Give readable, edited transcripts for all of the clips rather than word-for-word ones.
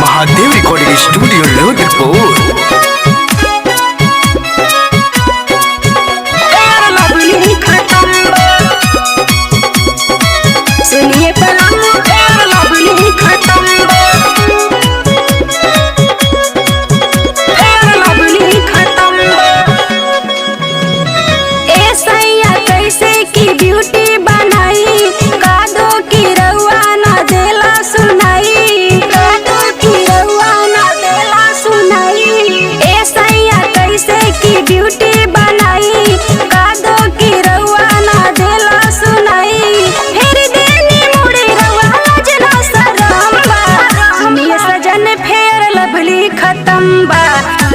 Mahadev recording studio Lodharpur.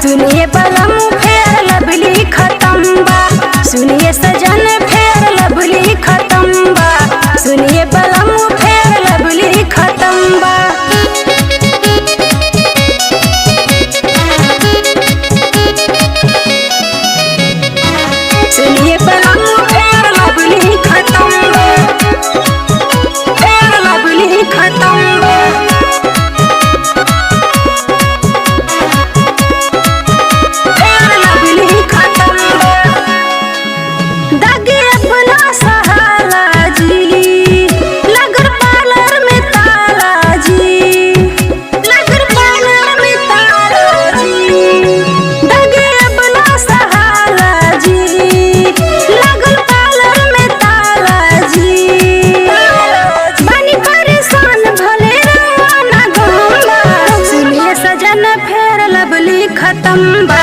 सुनिए बलम फेर लवली खत्म बा, सुनिए सजन फेर लवली खत्म बा, सुनिए बलम फेर लवली खत्म बा। सुनिए बलम फेर लवली खत्म बा, फेर लवली खत्म बा। खत्म बा,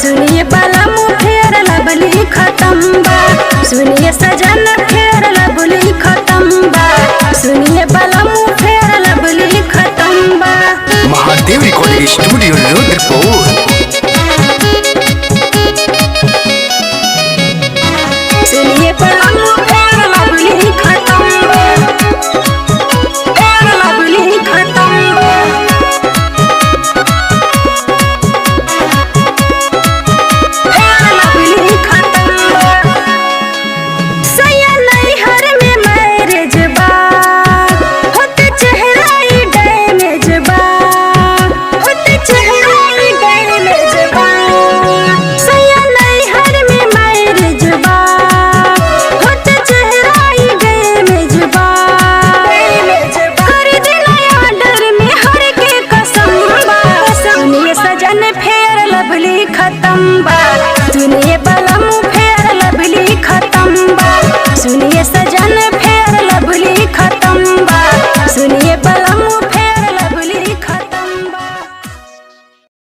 सुनिए बलम फेर लवली खत्म बा, सुनिए सजन फेर लवली खत्म बा, सुनिए बलम फेर लवली खत्म बा। Mahadev recording studio Lodharpur. सुनिए बलम फेर लवली खत्म बा, फेर लवली खत्म बा। खत्म बा।